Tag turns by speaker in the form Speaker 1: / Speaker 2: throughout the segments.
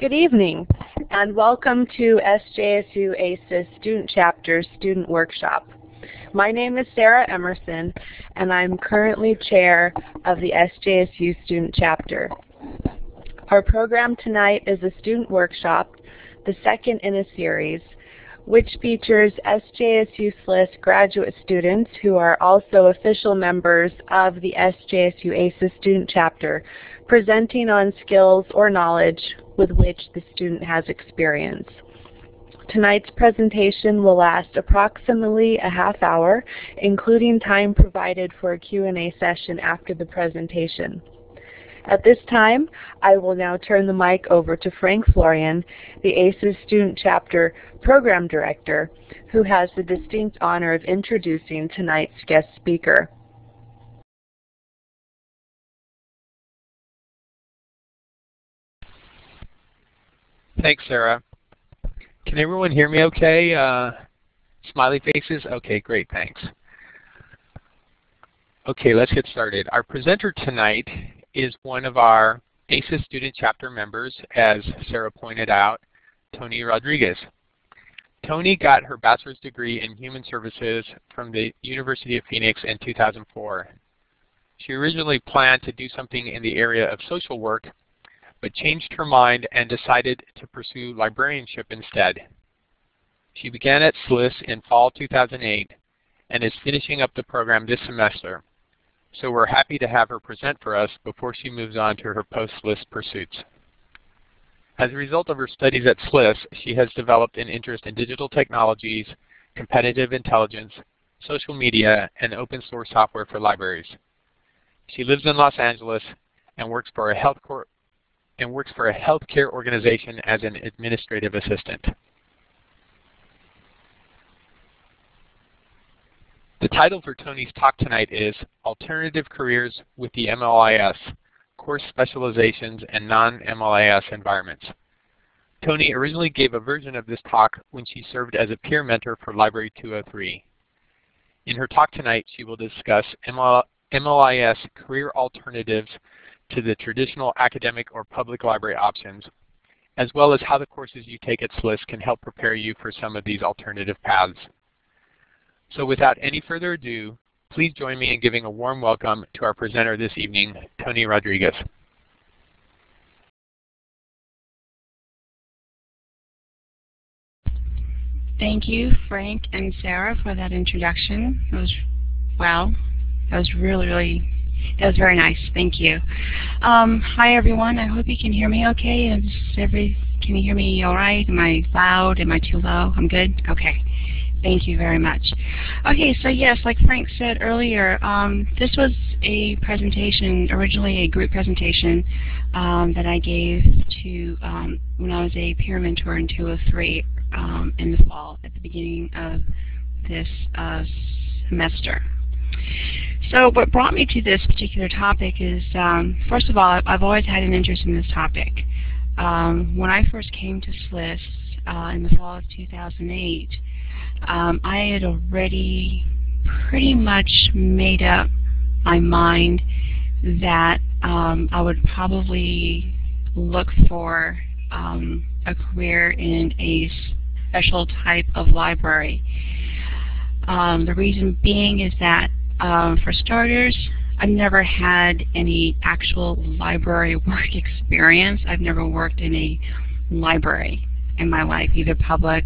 Speaker 1: Good evening, and welcome to SJSU ASIS Student Chapter Student Workshop. My name is Sarah Emerson, and I'm currently chair of the SJSU Student Chapter. Our program tonight is a student workshop, the second in a series, which features SJSU SLIS graduate students who are also official members of the SJSU ASIS Student Chapter, presenting on skills or knowledge with which the student has experience. Tonight's presentation will last approximately a half hour, including time provided for a Q&A session after the presentation. At this time, I will now turn the mic over to Frank Florian, the ASIS Student Chapter Program Director, who has the distinct honor of introducing tonight's guest speaker.
Speaker 2: Thanks, Sarah. Can everyone hear me okay? Smiley faces? Okay, great, thanks. Okay, let's get started. Our presenter tonight is one of our ASIS Student Chapter members, as Sarah pointed out, Toni Rodriguez. Toni got her bachelor's degree in Human Services from the University of Phoenix in 2004. She originally planned to do something in the area of social work, but changed her mind and decided to pursue librarianship instead. She began at SLIS in fall 2008 and is finishing up the program this semester. So we're happy to have her present for us before she moves on to her post-SLIS pursuits. As a result of her studies at SLIS, she has developed an interest in digital technologies, competitive intelligence, social media, and open source software for libraries. She lives in Los Angeles and works for a healthcare organization as an administrative assistant. The title for Toni's talk tonight is Alternative Careers with the MLIS, Course Specializations and Non-MLIS Environments. Toni originally gave a version of this talk when she served as a peer mentor for Library 203. In her talk tonight, she will discuss MLIS career alternatives to the traditional academic or public library options, as well as how the courses you take at SLIS can help prepare you for some of these alternative paths. So without any further ado, please join me in giving a warm welcome to our presenter this evening, Toni Rodriguez.
Speaker 3: Thank you, Frank and Sarah, for that introduction. It was, wow, that was really that was very nice. Thank you. Hi, everyone. I hope you can hear me okay. Can you hear me all right? Am I loud? Am I too low? I'm good? Okay. Thank you very much. Okay, so yes, like Frank said earlier, this was a presentation, originally a group presentation that I gave to when I was a peer mentor in 203 in the fall at the beginning of this semester. So what brought me to this particular topic is, first of all, I've always had an interest in this topic. When I first came to SLIS in the fall of 2008, I had already pretty much made up my mind that I would probably look for a career in a special type of library. The reason being is that, for starters, I've never had any actual library work experience. I've never worked in a library in my life, either public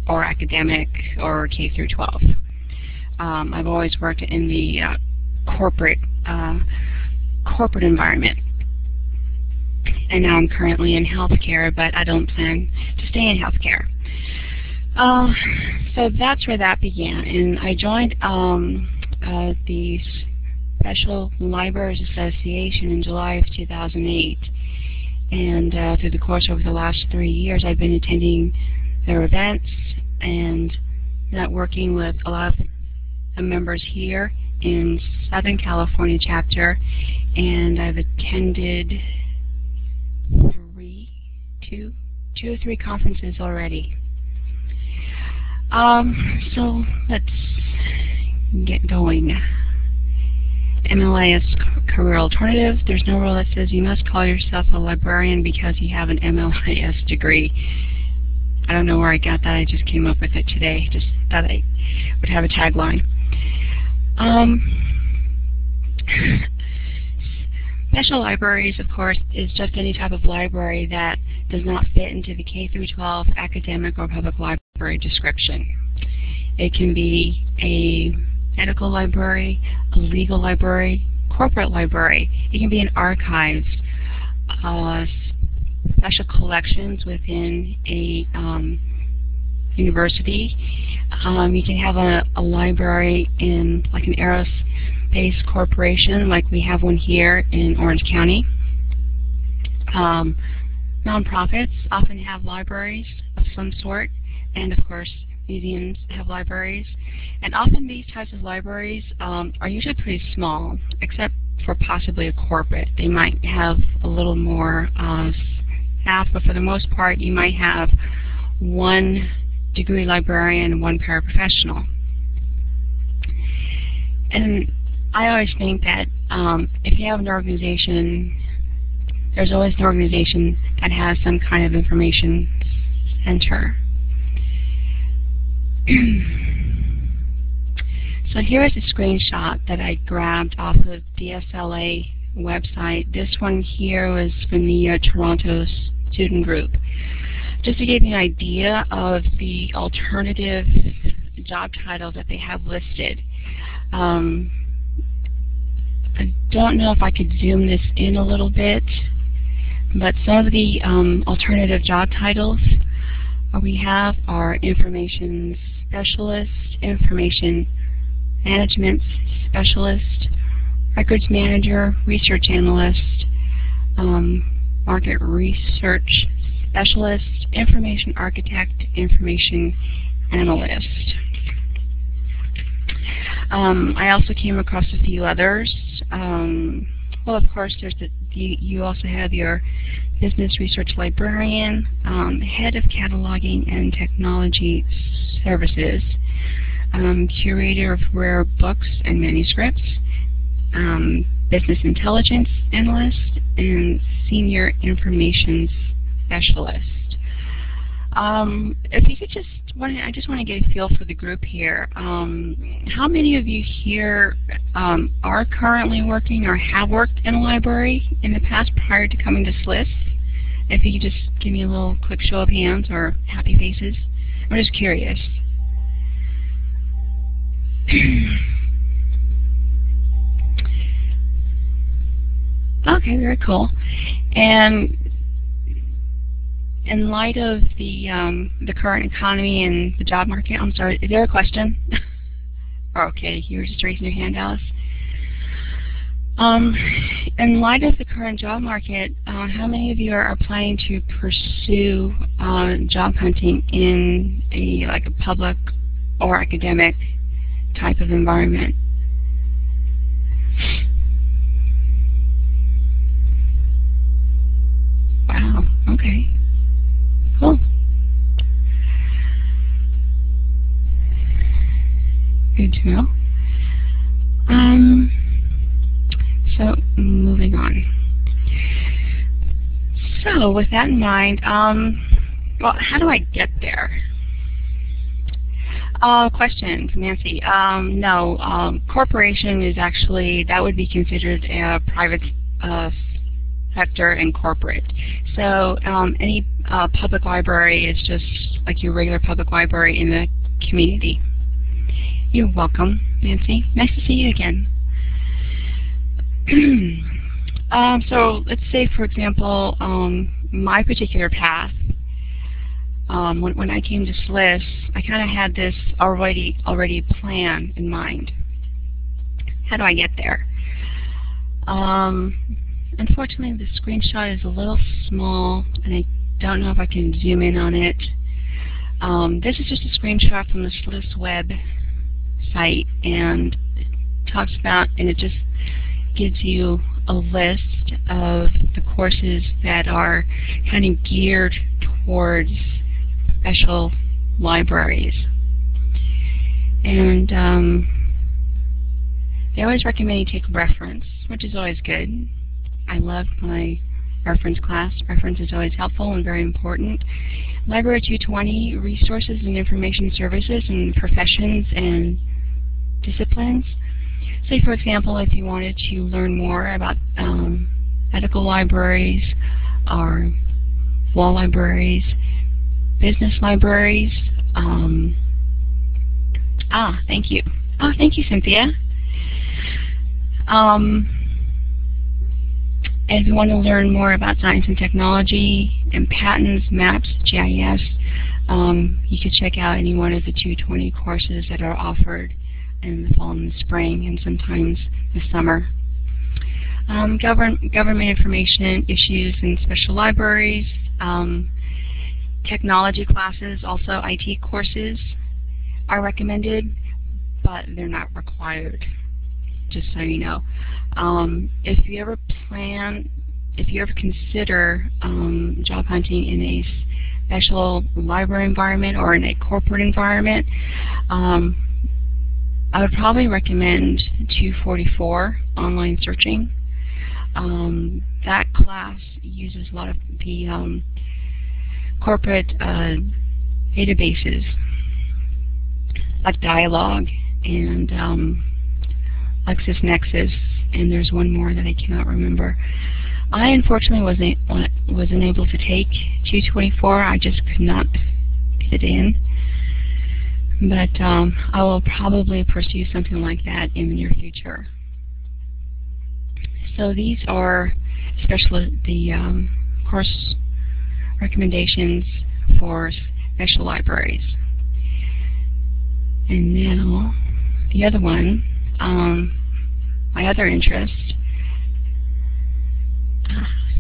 Speaker 3: or academic or K through 12. I've always worked in the corporate environment. And now I'm currently in healthcare, but I don't plan to stay in healthcare. So that's where that began, and I joined the Special Libraries Association in July of 2008, and through the course over the last 3 years I've been attending their events and networking with a lot of the members here in Southern California chapter, and I've attended two or three conferences already. So let's get going. MLIS career alternative. There's no rule that says you must call yourself a librarian because you have an MLIS degree. I don't know where I got that. I just came up with it today. Just thought I would have a tagline. Special libraries, of course, is just any type of library that does not fit into the K-12 academic or public library description. It can be a medical library, a legal library, corporate library. It can be an archives, special collections within a university. You can have a library in like an aerospace corporation, like we have one here in Orange County. Nonprofits often have libraries of some sort, and of course museums have libraries. And often these types of libraries are usually pretty small, except for possibly a corporate. They might have a little more staff, but for the most part you might have one degree librarian and one paraprofessional. And I always think that if you have an organization, there's always an organization that has some kind of information center. So here is a screenshot that I grabbed off of the SLA website. This one here was from the Toronto student group. Just to give you an idea of the alternative job titles that they have listed. I don't know if I could zoom this in a little bit, but some of the alternative job titles we have are information specialist, information management specialist, records manager, research analyst, market research specialist, information architect, information analyst. I also came across a few others. Well, of course, there's you also have your business research librarian, head of cataloging and technology services, curator of rare books and manuscripts, business intelligence analyst, and senior information specialist. If you could just, I just want to get a feel for the group here. How many of you here are currently working or have worked in a library in the past prior to coming to SLIS? If you could just give me a little quick show of hands or happy faces. I'm just curious. Okay, very cool. And in light of the current economy and the job market, I'm sorry, is there a question? Okay, you were just raising your hand, Alice. In light of the current job market, how many of you are planning to pursue job hunting in like a public or academic type of environment? Wow, okay. Cool. Good to know. So moving on. So with that in mind, well, how do I get there? Question from Nancy. No, corporation is actually, that would be considered a private sector and corporate. So any public library is just like your regular public library in the community. You're welcome, Nancy. Nice to see you again. So let's say, for example, my particular path, when I came to SLIS, I kind of had this already planned in mind. How do I get there? Unfortunately, the screenshot is a little small, and I don't know if I can zoom in on it. This is just a screenshot from the SLIS web site, and it talks about, and it just gives you a list of the courses that are kind of geared towards special libraries. And They always recommend you take a reference, which is always good. I love my reference class. Reference is always helpful and very important. Library 220, resources and information services and professions and disciplines. Say, for example, if you wanted to learn more about medical libraries or law libraries, business libraries. Thank you. Oh, thank you, Cynthia. If you want to learn more about science and technology and patents, maps, GIS, you could check out any one of the 220 courses that are offered in the fall and the spring and sometimes the summer. Government information issues and special libraries, technology classes, also IT courses are recommended, but they're not required, just so you know. If you ever consider job hunting in a special library environment or in a corporate environment, I would probably recommend 244 online searching. That class uses a lot of the corporate databases like Dialog and LexisNexis, and there's one more that I cannot remember. I unfortunately wasn't able to take 224. I just could not fit it in. But I will probably pursue something like that in the near future. So these are especially the course recommendations for special libraries. And now the other one, my other interest.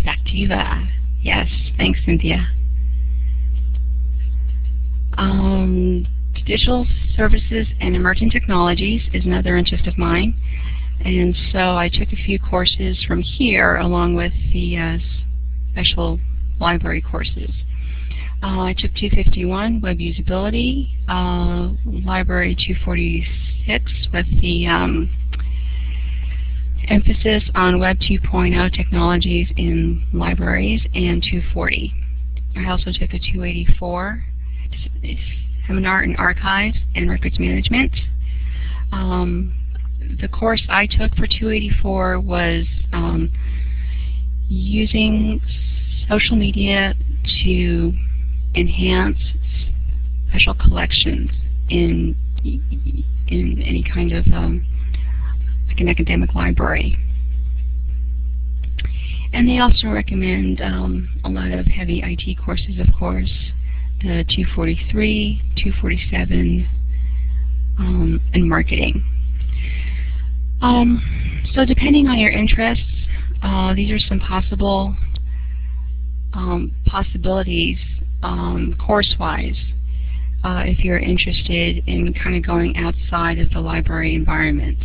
Speaker 3: Back to you. Yes, thanks, Cynthia. Digital services and emerging technologies is another interest of mine, and so I took a few courses from here along with the special library courses. I took 251, Web Usability, Library 246 with the emphasis on Web 2.0 technologies in libraries, and 240. I also took a 284, Seminar in Archives and Records Management. The course I took for 284 was using social media to enhance special collections in any kind of like an academic library. And they also recommend a lot of heavy IT courses, of course, the 243, 247, and marketing. So depending on your interests, these are some possible possibilities course-wise if you're interested in kind of going outside of the library environment.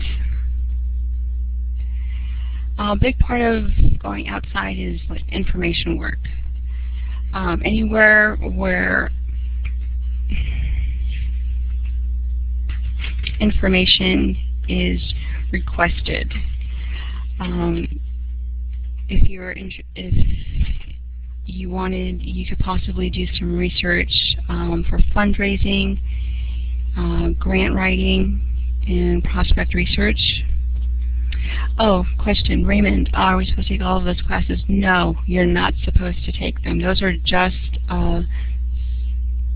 Speaker 3: A big part of going outside is like information work. Anywhere where information is requested. If you wanted, you could possibly do some research for fundraising, grant writing, and prospect research. Oh, question, Raymond, are we supposed to take all of those classes? No, you're not supposed to take them. Those are just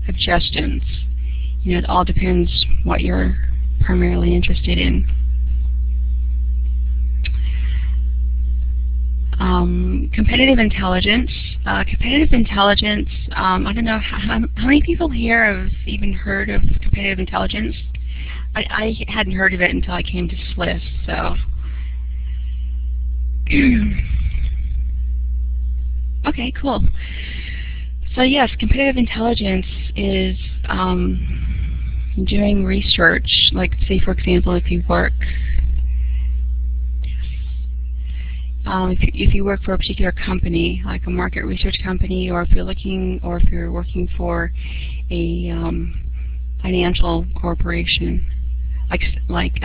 Speaker 3: suggestions. You know, it all depends what you're primarily interested in. Competitive intelligence. Competitive intelligence, I don't know, how many people here have even heard of competitive intelligence? I hadn't heard of it until I came to SLIS, so. Okay, cool. So yes, competitive intelligence is doing research, like say for example if you work if you work for a particular company, like a market research company, or if you're working for a financial corporation, like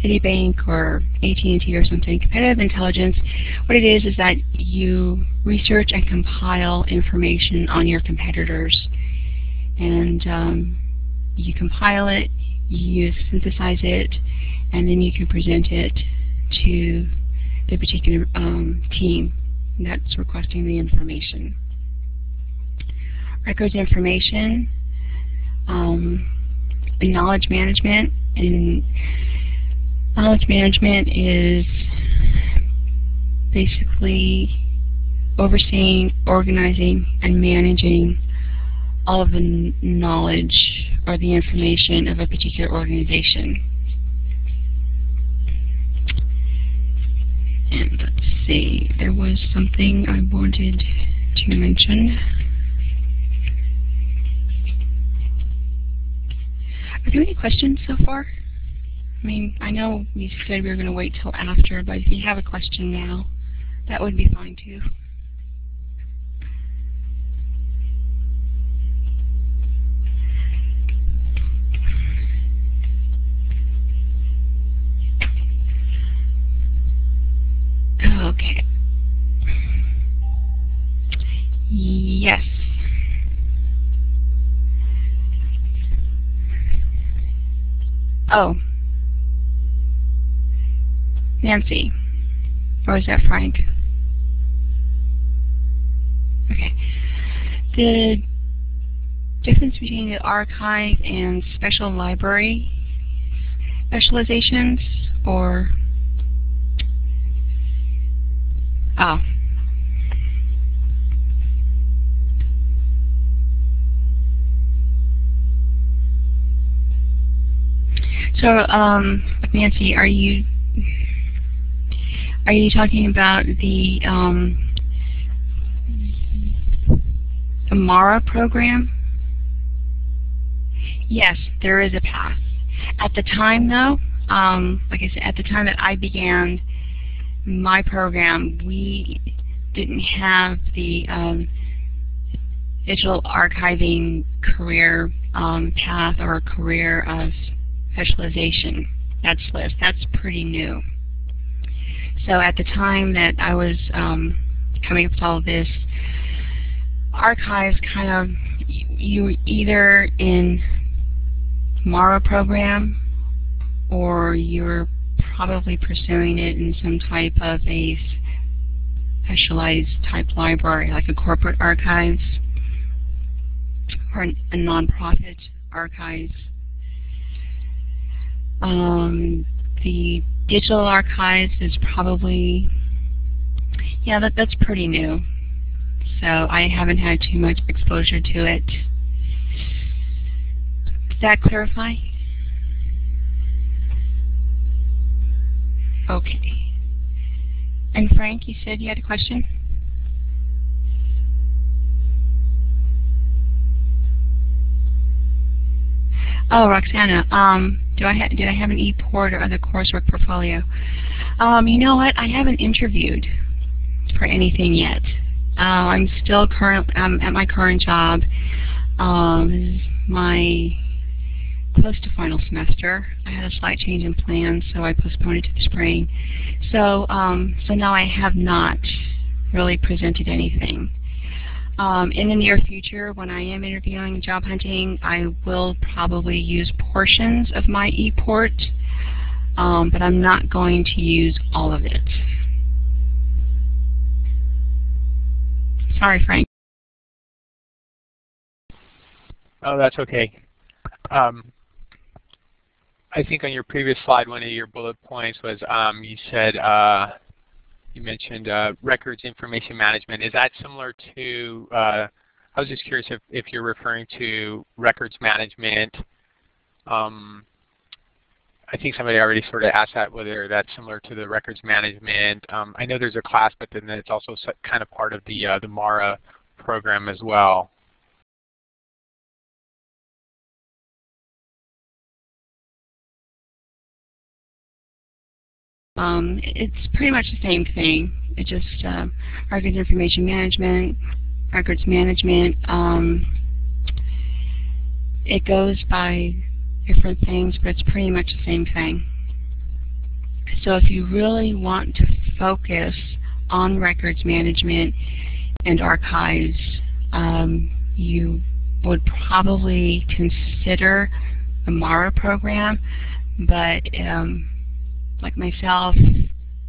Speaker 3: Citibank or AT&T or something. Competitive intelligence, what it is that you research and compile information on your competitors. And you compile it, you synthesize it, and then you can present it to the particular team that's requesting the information. Records information, knowledge management, and knowledge management is basically overseeing, organizing, and managing all of the knowledge or the information of a particular organization. And let's see, there was something I wanted to mention. Are there any questions so far? I mean, I know we said we were going to wait till after, but if you have a question now, that would be fine too. Okay. Yes. Oh. Nancy. Or is that Frank? Okay. The difference between the archive and special library specializations, or oh. So, Nancy, are you talking about the MARA program? Yes, there is a path. At the time, though, like I said, at the time that I began my program, we didn't have the digital archiving career path or career specialization. That's pretty new. So at the time that I was coming up with all of this, archives kind of, you were either in MARA program or you were probably pursuing it in some type of a specialized type library, like a corporate archives or a nonprofit archives. The digital archives is probably, yeah, that's pretty new. So I haven't had too much exposure to it. Does that clarify? Okay. And Frank, you said you had a question? Oh, Roxana, did I have an e-port or other coursework portfolio? You know what? I haven't interviewed for anything yet. I'm still at my current job. This is my close to final semester. I had a slight change in plans, so I postponed it to the spring. So, so now I have not really presented anything. In the near future, when I am interviewing and job hunting, I will probably use portions of my e-port, but I'm not going to use all of it. Sorry, Frank.
Speaker 2: Oh, that's okay. I think on your previous slide, one of your bullet points was you said you mentioned records information management. Is that similar to, I was just curious if you're referring to records management. I think somebody already sort of asked that, whether that's similar to the records management. I know there's a class, but then it's also kind of part of the MARA program as well.
Speaker 3: It's pretty much the same thing. It's just records information management, records management. It goes by different things, but it's pretty much the same thing. So if you really want to focus on records management and archives, you would probably consider the MARA program, but like myself,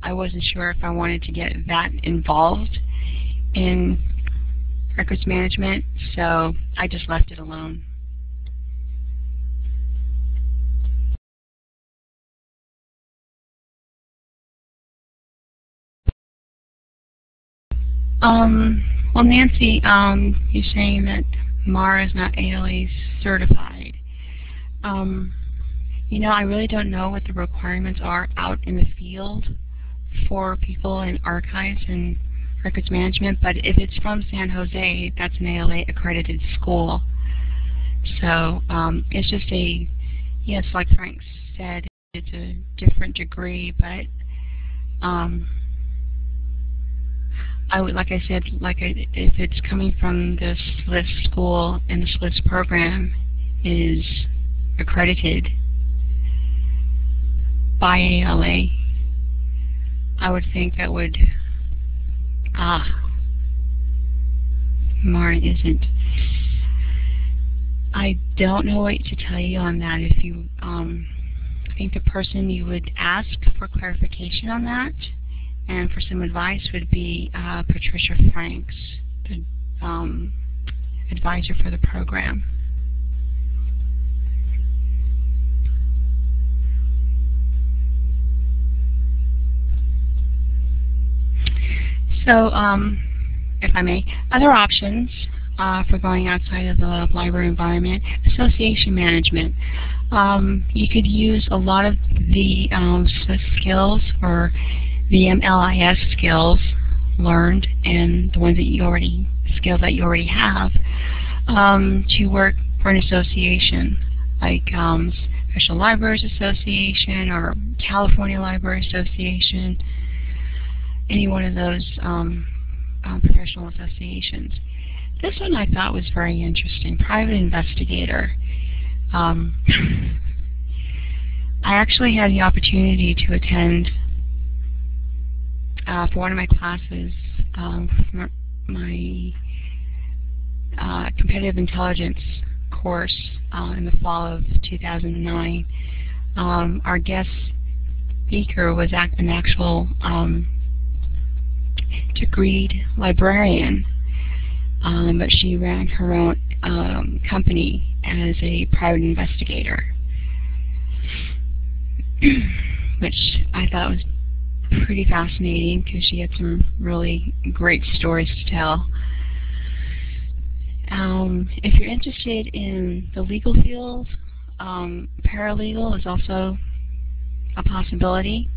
Speaker 3: I wasn't sure if I wanted to get that involved in records management, so I just left it alone. Well, Nancy, you're saying that MARA is not ALA certified. You know, I really don't know what the requirements are out in the field for people in archives and records management, but if it's from San Jose, that's an ALA accredited school. So it's just a, yes, like Frank said, it's a different degree, but I would, like I said, if it's coming from the SLIS school and the SLIS program is accredited by ALA, I would think that would, MARA isn't. I don't know what to tell you on that. If you, I think the person you would ask for clarification on that and for some advice would be Patricia Franks, the advisor for the program. So, if I may, other options for going outside of the library environment: association management. You could use a lot of the skills or the MLIS skills learned and the ones that you already, skills that you already have, to work for an association like Special Libraries Association or California Library Association, any one of those professional associations. This one I thought was very interesting, private investigator. I actually had the opportunity to attend for one of my classes, my competitive intelligence course in the fall of 2009. Our guest speaker was an actual degreed librarian, but she ran her own company as a private investigator, which I thought was pretty fascinating because she had some really great stories to tell. If you're interested in the legal field, paralegal is also a possibility.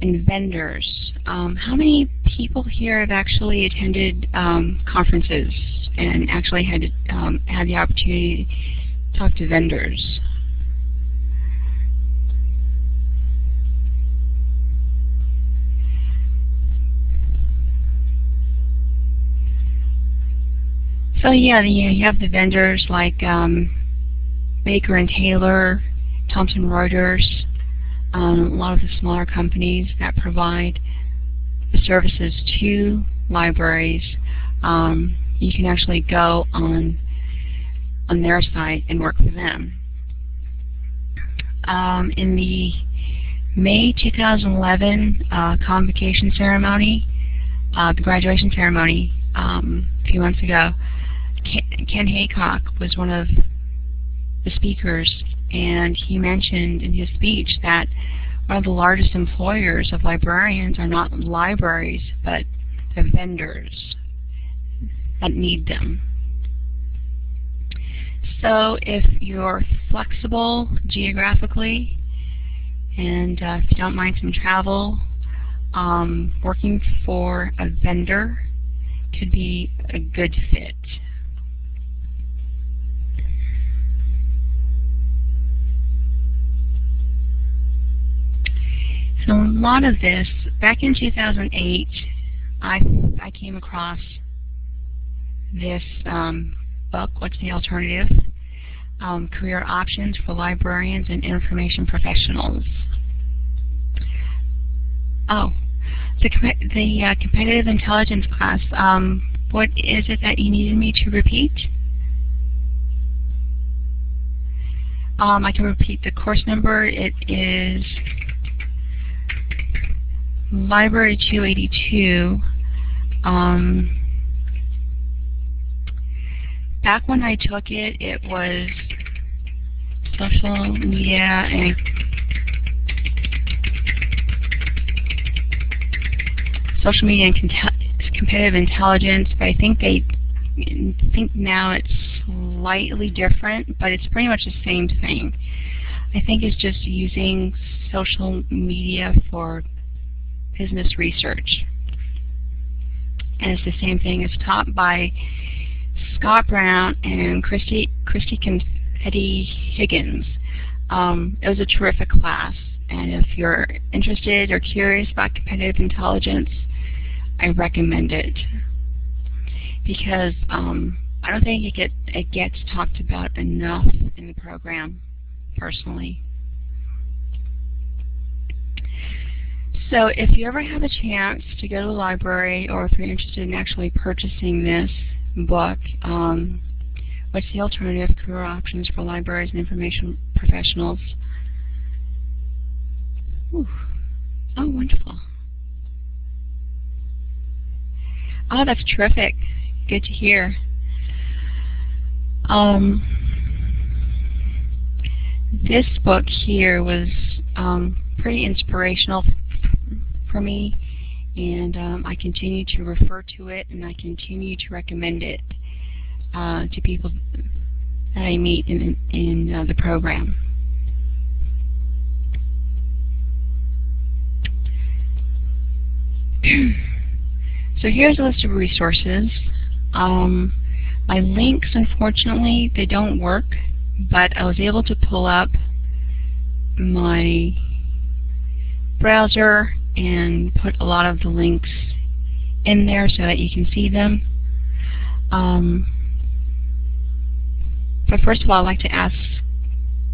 Speaker 3: And vendors. How many people here have actually attended conferences and actually had the opportunity to talk to vendors? So yeah, you have the vendors like Baker and Taylor, Thomson Reuters, a lot of the smaller companies that provide the services to libraries. You can actually go on their site and work for them. In the May 2011 convocation ceremony, the graduation ceremony a few months ago, Ken Haycock was one of the speakers, and he mentioned in his speech that one of the largest employers of librarians are not libraries, but the vendors that need them. So if you're flexible geographically, and if you don't mind some travel, working for a vendor could be a good fit. So a lot of this, back in 2008, I came across this book, What's the Alternative? Career Options for Librarians and Information Professionals. Oh, the competitive intelligence class. What is it that you needed me to repeat? I can repeat the course number. It is Library 282. Back when I took it, it was social media and competitive intelligence, but I think now it's slightly different, but it's pretty much the same thing. I think it's just using social media for business research. And it's the same thing. It's taught by Scott Brown and Christy Confetti-Higgins. It was a terrific class, and if you're interested or curious about competitive intelligence, I recommend it, because I don't think it gets talked about enough in the program, personally. So if you ever have a chance to go to the library, or if you're interested in actually purchasing this book, What's the Alternative? Career Options for Libraries and Information Professionals. Ooh. Oh, wonderful. Oh, that's terrific. Good to hear. This book here was pretty inspirational for me, and I continue to refer to it, and I continue to recommend it to people that I meet in the program. So here's a list of resources. My links, unfortunately, they don't work, but I was able to pull up my browser and put a lot of the links in there so that you can see them. But first of all, I'd like to ask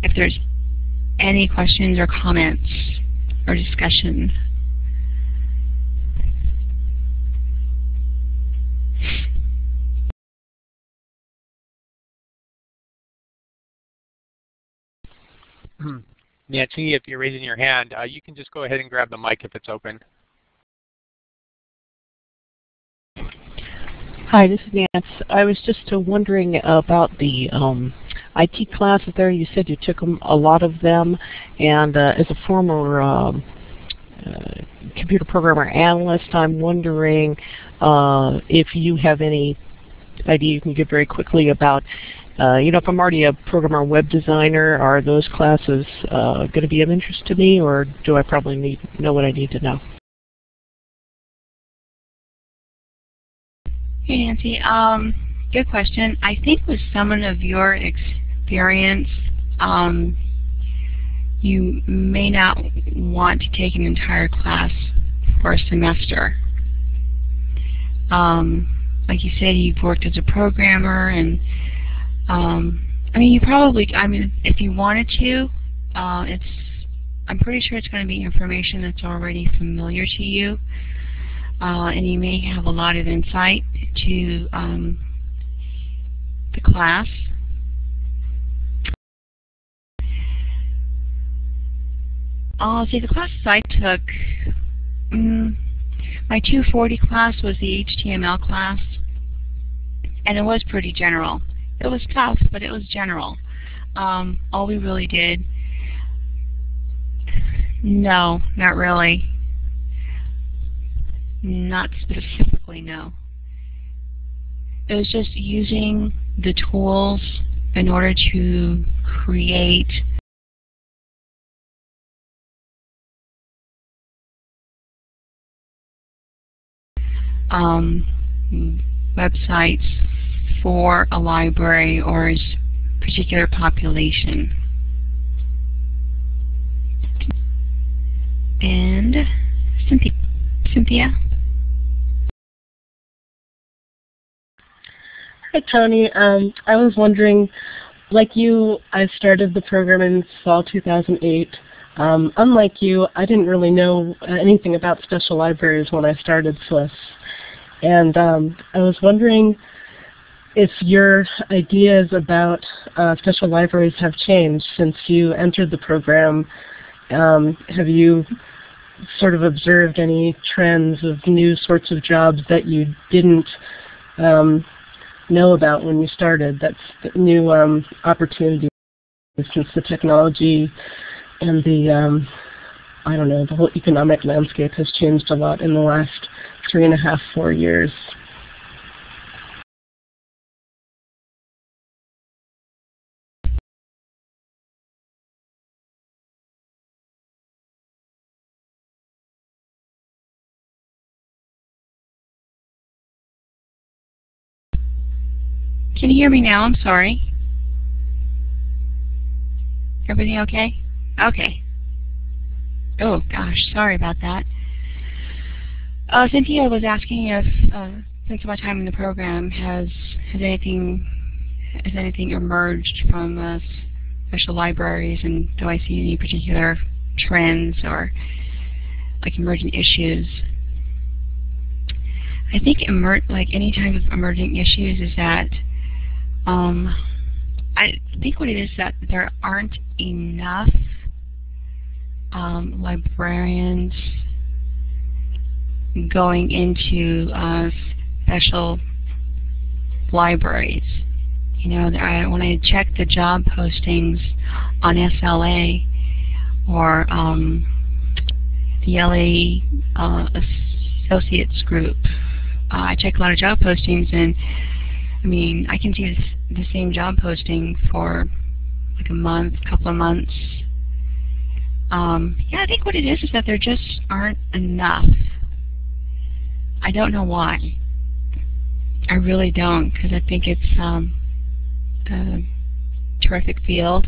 Speaker 3: if there's any questions or comments or discussion.
Speaker 2: Nancy, if you're raising your hand, you can just go ahead and grab the mic if it's open.
Speaker 4: Hi, this is Nancy. I was just wondering about the IT classes there. You said you took a lot of them, and as a former computer programmer analyst, I'm wondering if you have any idea you can give very quickly about, if I'm already a programmer or web designer, are those classes going to be of interest to me, or do I probably know what I need to know?
Speaker 3: Hey, Nancy. Good question. I think with someone of your experience, you may not want to take an entire class for a semester. Like you said, you've worked as a programmer, and if you wanted to, I'm pretty sure it's going to be information that's already familiar to you, and you may have a lot of insight to the class. See, the classes I took, my 240 class was the HTML class, and it was pretty general. It was tough, but it was general. All we really did, no, not really. Not specifically, no. It was just using the tools in order to create websites for a library or a particular population. And Cynthia?
Speaker 5: Hi, Toni. I was wondering, like you, I started the program in fall 2008. Unlike you, I didn't really know anything about special libraries when I started SLIS. And I was wondering if your ideas about special libraries have changed since you entered the program. Have you sort of observed any trends of new sorts of jobs that you didn't know about when you started? That's new opportunities since the technology and the, I don't know, the whole economic landscape has changed a lot in the last 3.5, 4 years.
Speaker 3: Can you hear me now? I'm sorry. Everything okay? Okay. Oh gosh, sorry about that. Cynthia was asking if, since my time in the program, has anything emerged from special libraries, and do I see any particular trends or like emerging issues? I think like any type of emerging issues is that I think what it is that there aren't enough librarians going into special libraries. You know, when I check the job postings on SLA or the LA Associates group, I check a lot of job postings, and I mean, I can see the same job posting for like a month, couple of months. Yeah, I think what it is that there just aren't enough. I don't know why. I really don't, because I think it's a terrific field.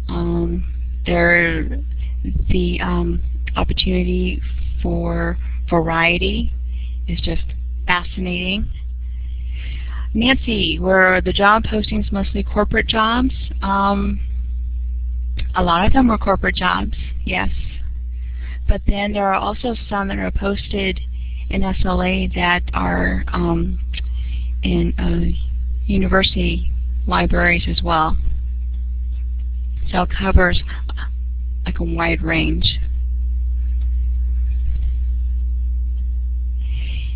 Speaker 3: The opportunity for variety is just fascinating. Nancy, were the job postings mostly corporate jobs? A lot of them were corporate jobs, yes. But then there are also some that are posted in SLA that are in university libraries as well. So it covers like a wide range.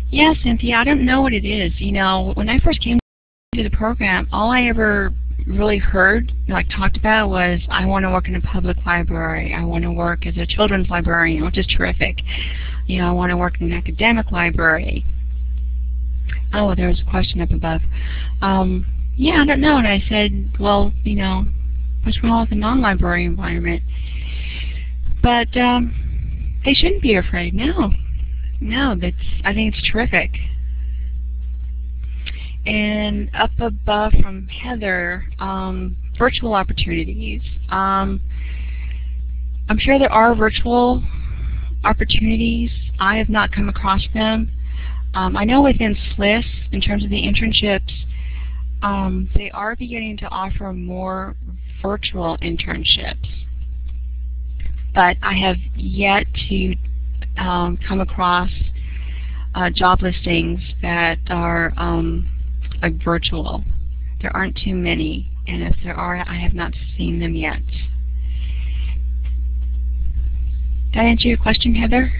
Speaker 3: Yeah, Cynthia, I don't know what it is. You know, when I first came to the program, all I ever really heard, like talked about, was I want to work in a public library. I want to work as a children's librarian, which is terrific. You know, I want to work in an academic library. Oh, there was a question up above. Yeah, I don't know. And I said, well, you know, what's wrong with the non-library environment? But they shouldn't be afraid. No, I think it's terrific. And up above from Heather, virtual opportunities. I'm sure there are virtual opportunities. I have not come across them. I know within SLIS, in terms of the internships, they are beginning to offer more virtual internships. But I have yet to come across job listings that are like virtual. There aren't too many, and if there are, I have not seen them yet. Did I answer your question, Heather?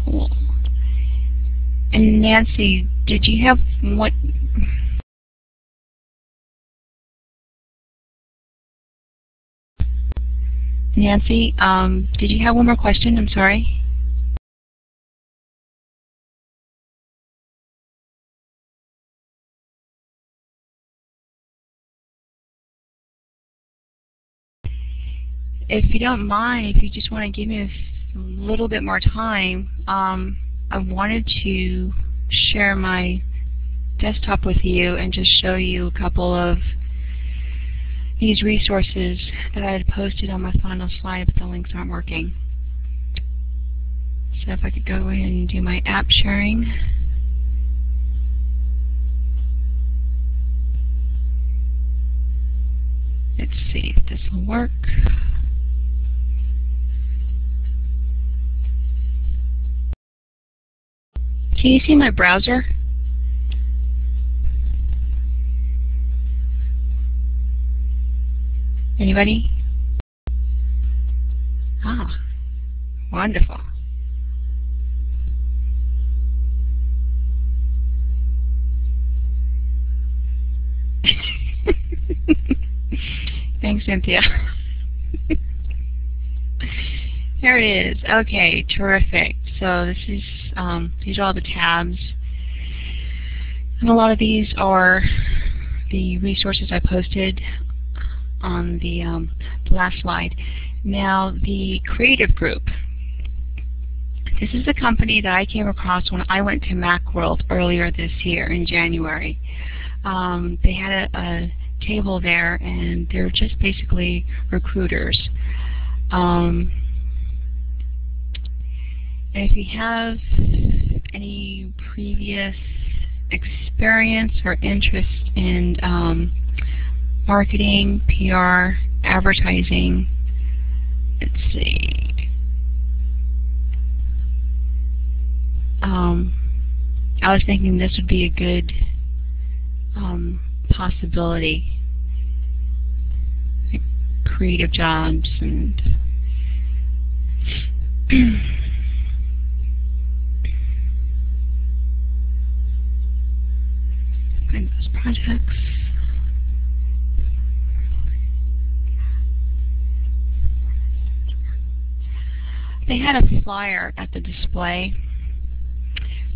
Speaker 3: Cool. And Nancy, did you have what? Nancy, did you have one more question? I'm sorry. If you don't mind, if you just want to give me a little bit more time, I wanted to share my desktop with you and just show you a couple of these resources that I had posted on my final slide, but the links aren't working. So if I could go ahead and do my app sharing. this will work. Can you see my browser? Anybody? Ah, wonderful. Thanks, Cynthia. There it is. Okay, terrific. So this is these are all the tabs, and a lot of these are the resources I posted on the last slide. Now, the creative group. This is a company that I came across when I went to Macworld earlier this year in January. They had a table there, and they're just basically recruiters. And if you have any previous experience or interest in marketing, PR, advertising, let's see. I was thinking this would be a good possibility. Like creative jobs and find those projects. They had a flyer at the display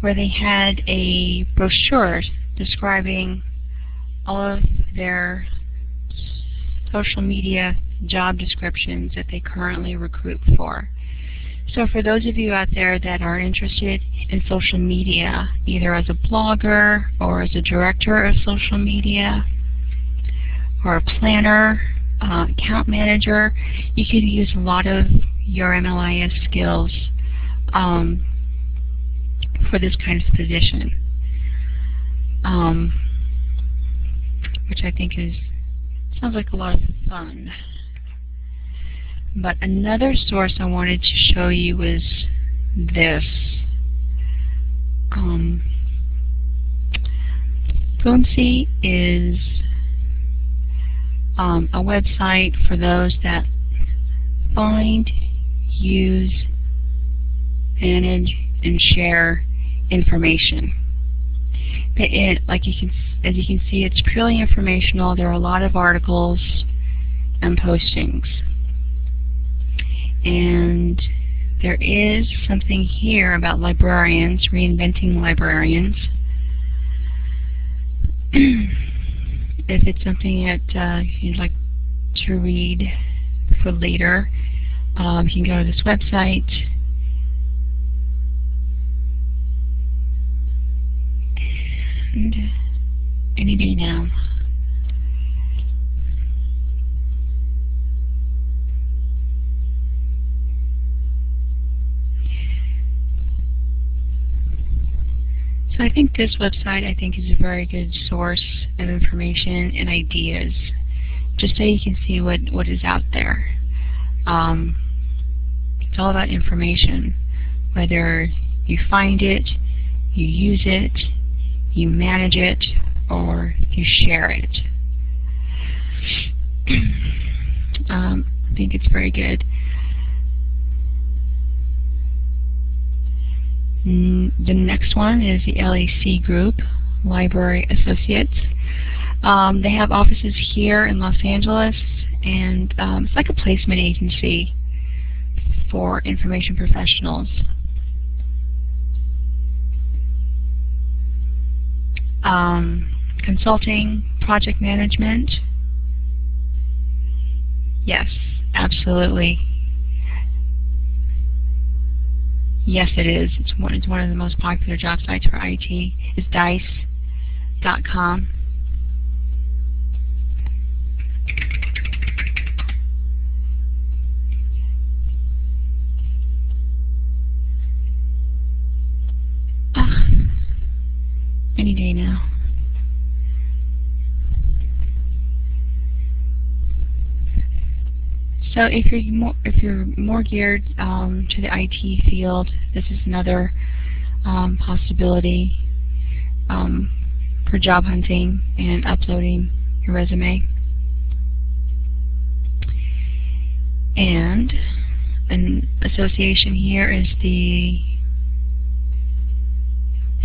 Speaker 3: where they had a brochure describing all of their social media job descriptions that they currently recruit for. So for those of you out there that are interested in social media, either as a blogger or as a director of social media or a planner, account manager, you could use a lot of your MLIS skills for this kind of position, which I think sounds like a lot of fun. But another source I wanted to show you was this. Boomsy is a website for those that find, use, manage, and share information. But as you can see, it's purely informational. There are a lot of articles and postings. And there is something here about librarians, reinventing librarians. If it's something that you'd like to read for later, you can go to this website. And any day now. So I think this website is a very good source of information and ideas, just so you can see what is out there. It's all about information, whether you find it, you use it, you manage it, or you share it. I think it's very good. The next one is the LAC Group, Library Associates. They have offices here in Los Angeles, and it's like a placement agency for information professionals. Consulting, project management. Yes, absolutely. Yes, it is. It's one of the most popular job sites for IT. It's dice.com. Any day now. So if you're more geared to the IT field, this is another possibility for job hunting and uploading your resume. And an association here is the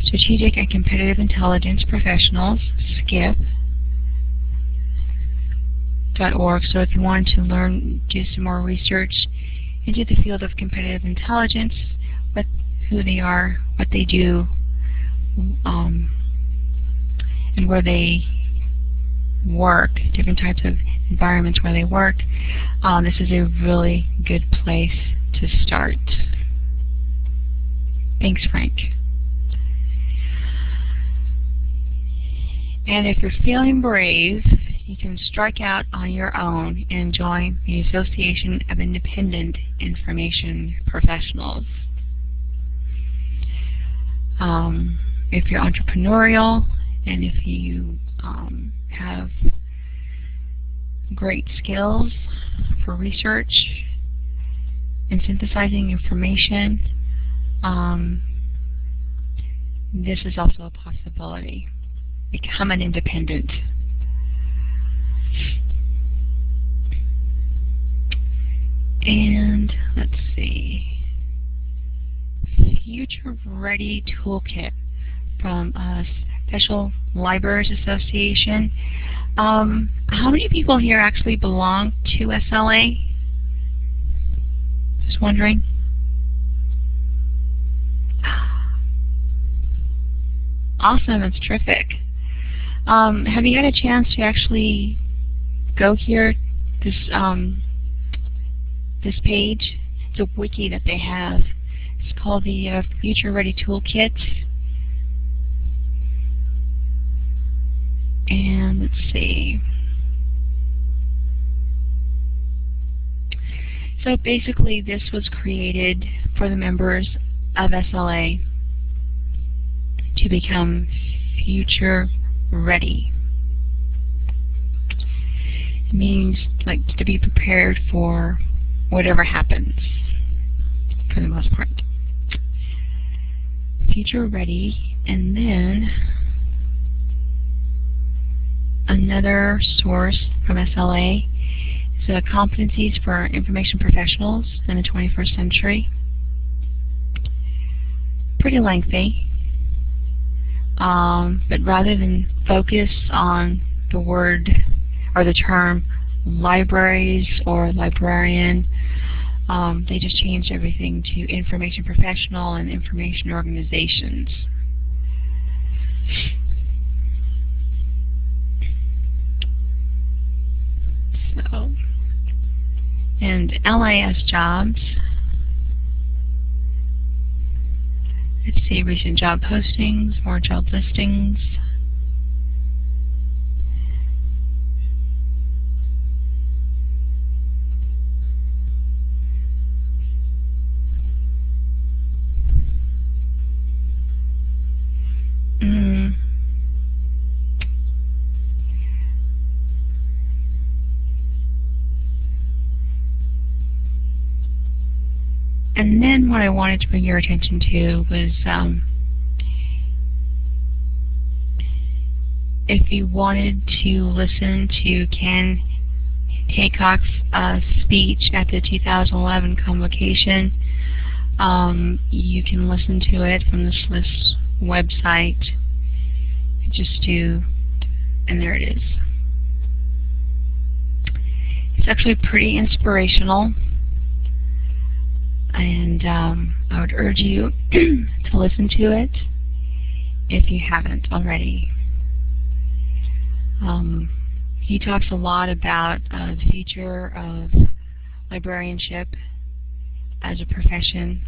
Speaker 3: Strategic and Competitive Intelligence Professionals, SCIP.org. So if you want to do some more research into the field of competitive intelligence, who they are, what they do, and where they work, different types of environments where they work, this is a really good place to start. Thanks, Frank. And if you're feeling brave, you can strike out on your own and join the Association of Independent Information Professionals. If you're entrepreneurial and if you have great skills for research and synthesizing information, this is also a possibility. Become an independent. And let's see. Future Ready Toolkit from Special Libraries Association. How many people here actually belong to SLA? Just wondering. Awesome, it's terrific. Have you had a chance to actually go here, this page? It's a wiki that they have. It's called the Future Ready Toolkit. And let's see. So basically this was created for the members of SLA to become future ready. It means like to be prepared for whatever happens, for the most part. Future ready, and then another source from SLA is competencies for information professionals in the 21st century. Pretty lengthy. But rather than focus on the word or the term libraries or librarian, they just changed everything to information professional and information organizations. So, and LIS jobs. Let's see, recent job postings, more job listings. And then what I wanted to bring your attention to was if you wanted to listen to Ken Haycock's speech at the 2011 convocation, you can listen to it from the SLIS website. Just do, and there it is. It's actually pretty inspirational. And I would urge you to listen to it if you haven't already. He talks a lot about the future of librarianship as a profession,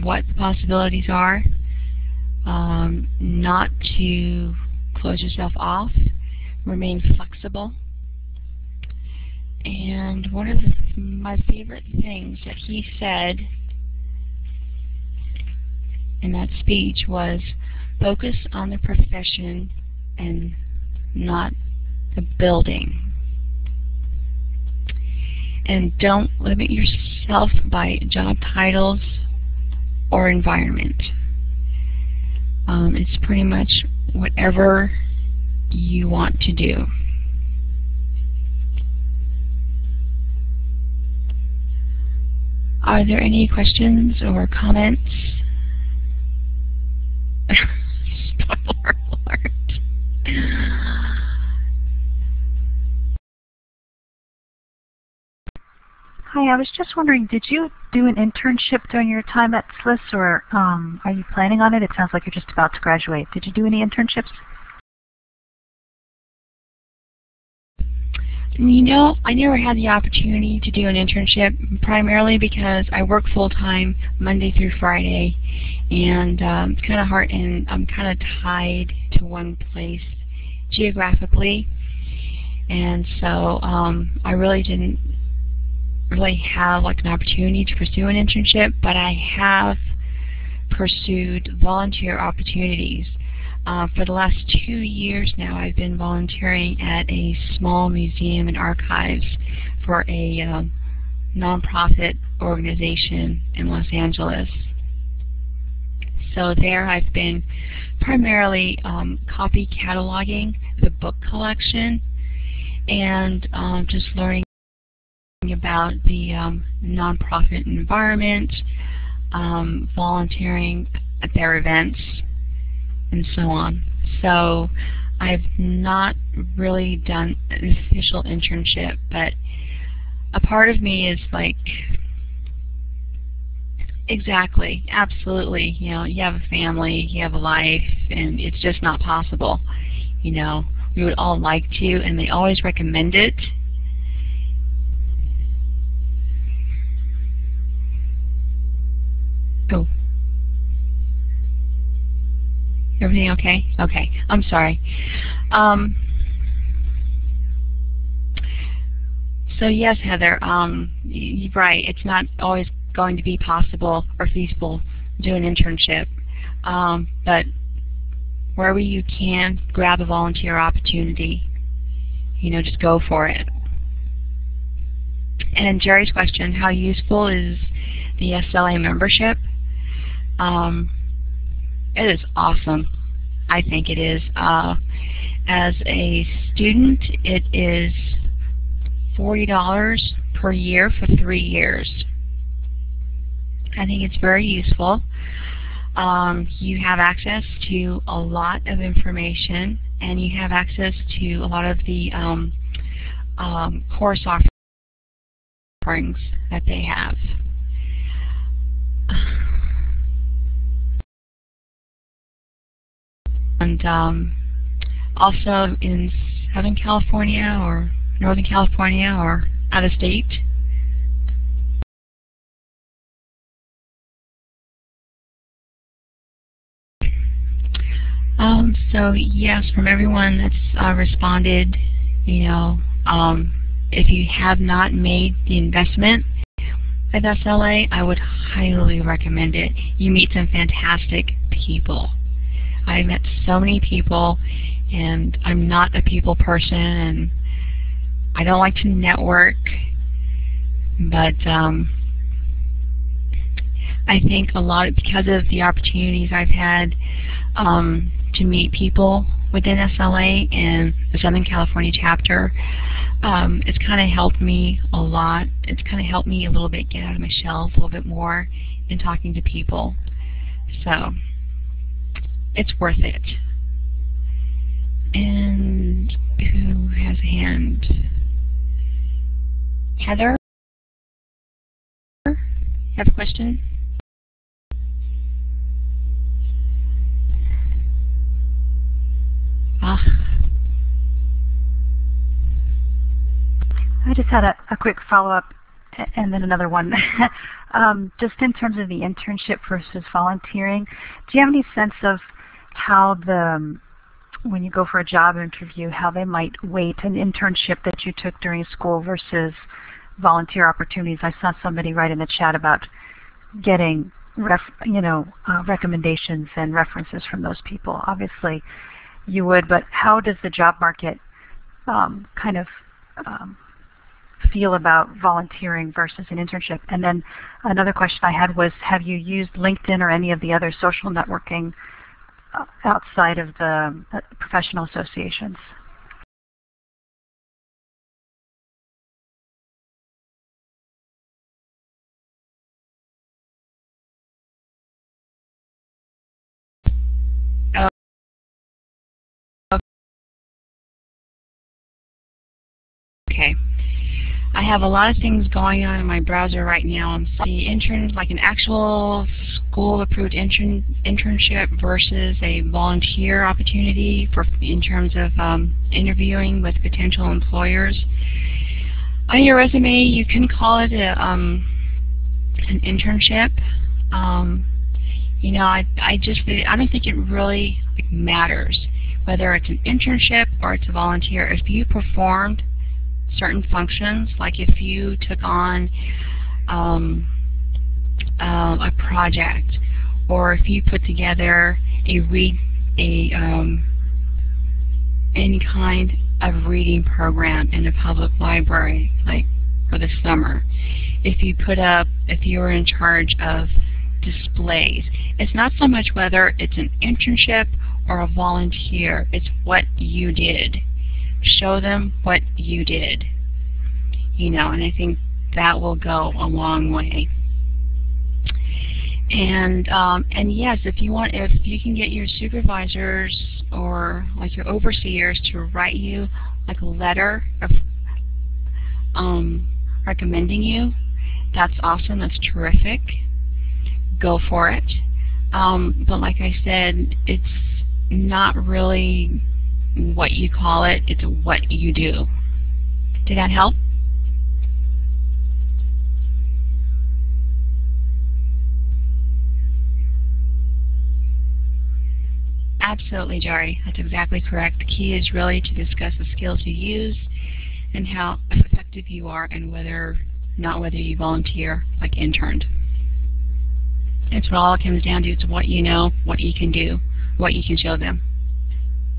Speaker 3: what the possibilities are, not to close yourself off, remain flexible. And one of my favorite things that he said in that speech was focus on the profession and not the building. And don't limit yourself by job titles or environment. It's pretty much whatever you want to do. Are there any questions or comments? Spoiler alert.
Speaker 6: Hi, I was just wondering, did you do an internship during your time at SLIS, or are you planning on it? It sounds like you're just about to graduate. Did you do any internships?
Speaker 3: You know, I never had the opportunity to do an internship, primarily because I work full-time Monday through Friday, and it's kind of hard, and I'm kind of tied to one place geographically, and so I really didn't have like an opportunity to pursue an internship, but I have pursued volunteer opportunities. For the last 2 years now, I've been volunteering at a small museum and archives for a nonprofit organization in Los Angeles. So there I've been primarily copy cataloging the book collection and just learning about the nonprofit environment, volunteering at their events, and so on. So I've not really done an official internship, but a part of me is like, exactly, absolutely, you know, you have a family, you have a life, and it's just not possible. You know, we would all like to, and they always recommend it. Oh. Everything okay? Okay. I'm sorry. So yes, Heather, you're right. It's not always going to be possible or feasible to do an internship. But wherever you can, grab a volunteer opportunity. You know, just go for it. And Jerry's question, how useful is the SLA membership? It is awesome. I think it is. As a student, it is $40 per year for 3 years. I think it's very useful. You have access to a lot of information, and you have access to a lot of the course offerings that they have. And also in Southern California or Northern California or out of state. So yes, from everyone that's responded, you know, if you have not made the investment at SLA, I would highly recommend it. You meet some fantastic people. I met so many people, and I'm not a people person, and I don't like to network, but I think a lot, because of the opportunities I've had to meet people within SLA and the Southern California chapter, it's kind of helped me a lot. It's kind of helped me a little bit get out of my shell a little bit more in talking to people. So it's worth it. And who has a hand? Heather? You have a question?
Speaker 6: I just had a quick follow-up and then another one. Just in terms of the internship versus volunteering, do you have any sense of how when you go for a job interview, how they might weight an internship that you took during school versus volunteer opportunities? I saw somebody write in the chat about getting recommendations and references from those people. Obviously you would, but how does the job market kind of feel about volunteering versus an internship? And then another question I had was, have you used LinkedIn or any of the other social networking outside of the professional associations?
Speaker 3: Okay. I have a lot of things going on in my browser right now. I'm seeing interns, like an actual school-approved internship versus a volunteer opportunity in terms of interviewing with potential employers. On your resume, you can call it an internship. You know, I don't think it really matters whether it's an internship or it's a volunteer. If you performed certain functions, like if you took on a project, or if you put together any kind of reading program in a public library, like for the summer, if you were in charge of displays, it's not so much whether it's an internship or a volunteer, it's what you did. Show them what you did, you know, and I think that will go a long way. And yes, if you can get your supervisors or like your overseers to write you like a letter of recommending you, that's awesome. That's terrific. Go for it. But like I said, it's not really what you call it, it's what you do. Did that help? Absolutely, Jari. That's exactly correct. The key is really to discuss the skills you use and how effective you are, and whether you volunteer, like interned. It's what all it comes down to. It's what you know, what you can do, what you can show them.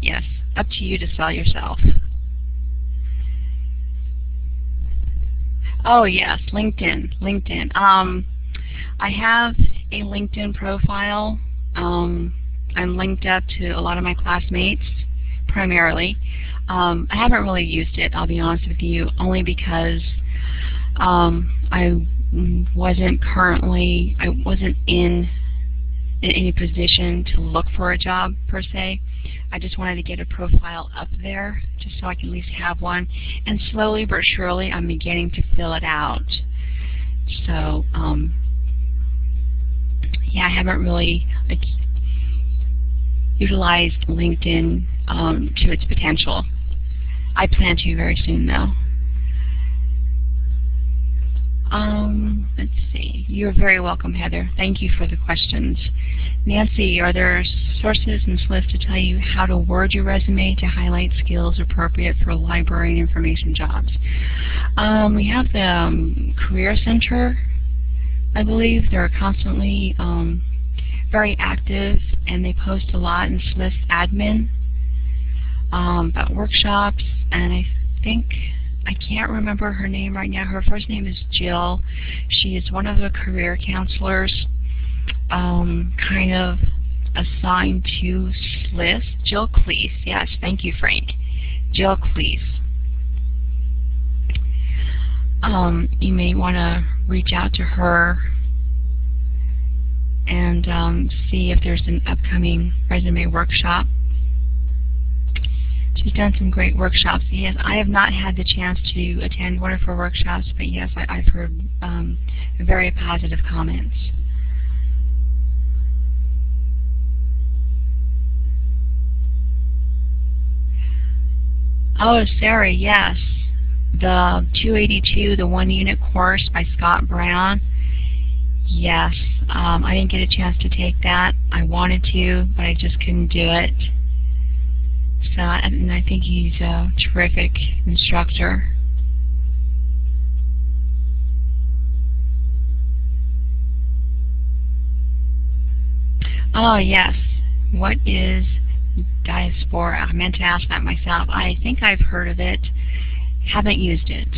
Speaker 3: Yes, up to you to sell yourself. Oh yes, LinkedIn. I have a LinkedIn profile. I'm linked up to a lot of my classmates, primarily. I haven't really used it, I'll be honest with you, only because I wasn't in any position to look for a job per se. I just wanted to get a profile up there just so I can at least have one, and slowly but surely I'm beginning to fill it out. So yeah, I haven't really utilized LinkedIn to its potential. I plan to very soon though. Let's see. You're very welcome, Heather. Thank you for the questions. Nancy, are there sources in SLIS to tell you how to word your resume to highlight skills appropriate for library and information jobs? We have the Career Center, I believe. They're constantly very active, and they post a lot in SLIS admin about workshops, and I can't remember her name right now. Her first name is Jill. She is one of the career counselors kind of assigned to SLIS. Jill Cleese. Yes, thank you, Frank. Jill Cleese. You may want to reach out to her and see if there's an upcoming resume workshop. She's done some great workshops. Yes, I have not had the chance to attend one of her workshops, but yes, I've heard very positive comments. Oh, Sarah, yes. The 282, the 1-unit course by Scott Brown. Yes, I didn't get a chance to take that. I wanted to, but I just couldn't do it. So, and I think he's a terrific instructor. Oh yes, what is diaspora? I meant to ask that myself. I think I've heard of it, haven't used it.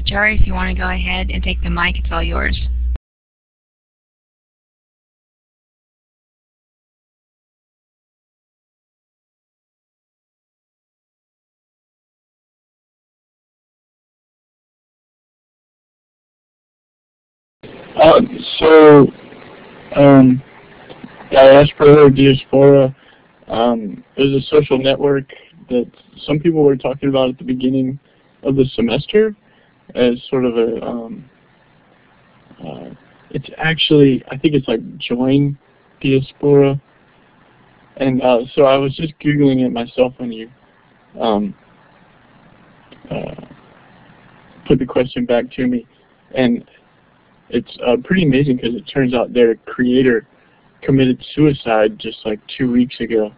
Speaker 3: Jerry, if you want to go ahead and take the mic, it's all yours.
Speaker 7: Diaspora or diaspora is a social network that some people were talking about at the beginning of the semester as sort of a, it's actually, I think it's like join diaspora. And so I was just Googling it myself when you put the question back to me. And it's pretty amazing because it turns out their creator committed suicide just like 2 weeks ago.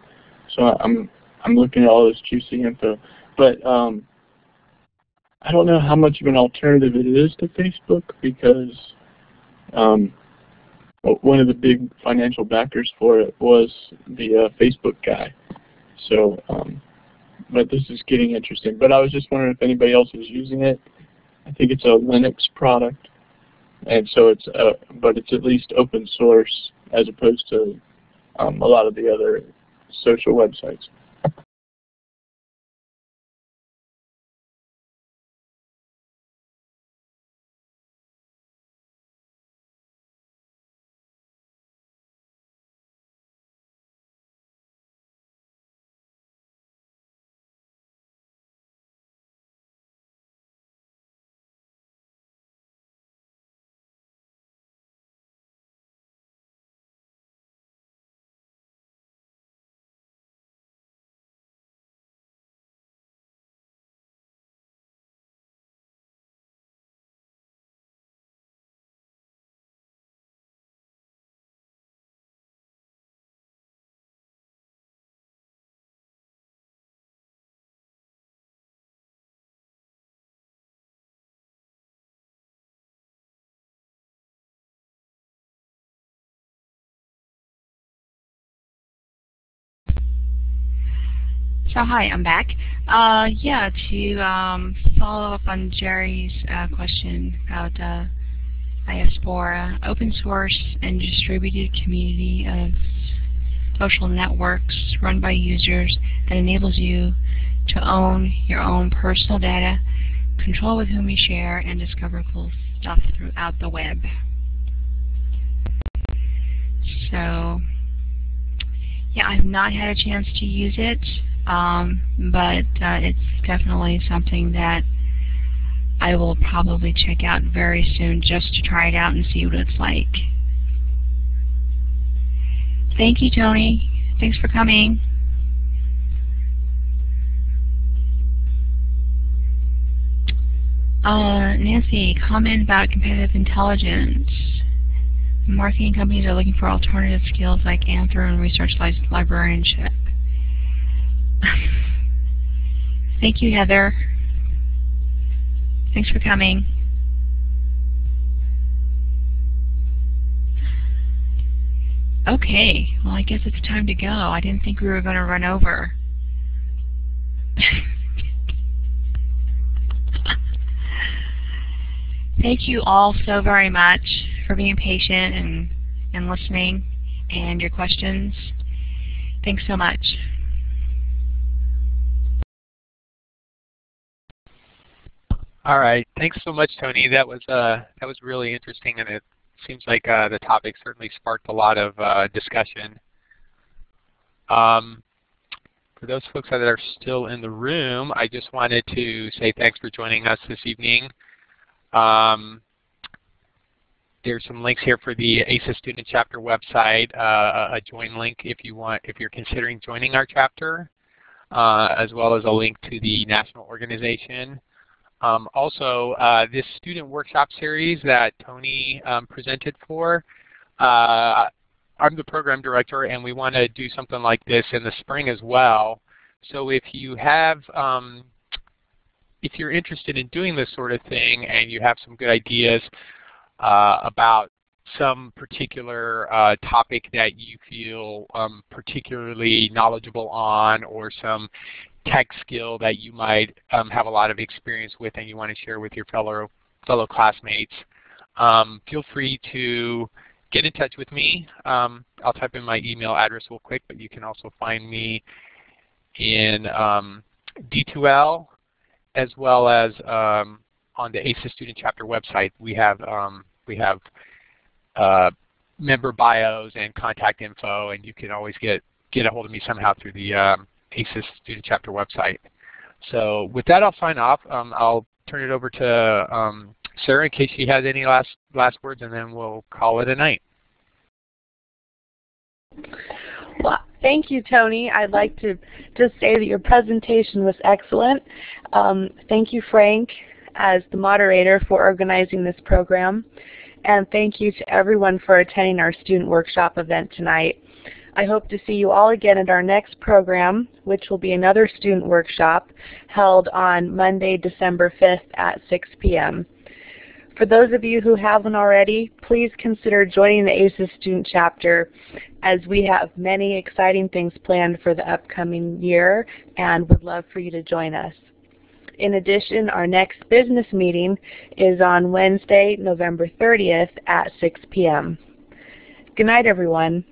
Speaker 7: So I'm looking at all this juicy info. But I don't know how much of an alternative it is to Facebook because one of the big financial backers for it was the Facebook guy. So, but this is getting interesting. But I was just wondering if anybody else is using it. I think it's a Linux product, and so it's but it's at least open source as opposed to a lot of the other social websites.
Speaker 3: So hi, I'm back. Yeah, to follow up on Jerry's question about diaspora, open source and distributed community of social networks run by users that enables you to own your own personal data, control with whom you share, and discover cool stuff throughout the web. So, yeah, I've not had a chance to use it. But it's definitely something that I will probably check out very soon just to try it out and see what it's like. Thank you, Toni. Thanks for coming. Nancy, comment about competitive intelligence. Marketing companies are looking for alternative skills like Anthro and research librarianship. Thank you, Heather. Thanks for coming. Okay, well, I guess it's time to go. I didn't think we were going to run over. Thank you all so very much for being patient and listening and your questions. Thanks so much.
Speaker 2: All right, thanks so much, Toni. That was really interesting, and it seems like the topic certainly sparked a lot of discussion. For those folks that are still in the room, I just wanted to say thanks for joining us this evening. There's some links here for the ASIS Student Chapter website, a join link if you're considering joining our chapter, as well as a link to the national organization. Also, this student workshop series that Toni presented for, I'm the program director, and we want to do something like this in the spring as well. So if you have, if you're interested in doing this sort of thing and you have some good ideas about some particular topic that you feel particularly knowledgeable on, or some tech skill that you might have a lot of experience with and you want to share with your fellow classmates, feel free to get in touch with me. I'll type in my email address real quick, but you can also find me in D2L as well as on the ASIS Student Chapter website. We have member bios and contact info, and you can always get a hold of me somehow through the ASIS Student Chapter website. So with that, I'll sign off. I'll turn it over to Sarah in case she has any last words, and then we'll call it a night.
Speaker 1: Well, thank you, Tony. I'd like to just say that your presentation was excellent. Thank you, Frank, as the moderator, for organizing this program. And thank you to everyone for attending our student workshop event tonight. I hope to see you all again at our next program, which will be another student workshop held on Monday, December 5th at 6 p.m. For those of you who haven't already, please consider joining the ASIS Student Chapter, as we have many exciting things planned for the upcoming year and would love for you to join us. In addition, our next business meeting is on Wednesday, November 30th at 6 p.m. Good night, everyone.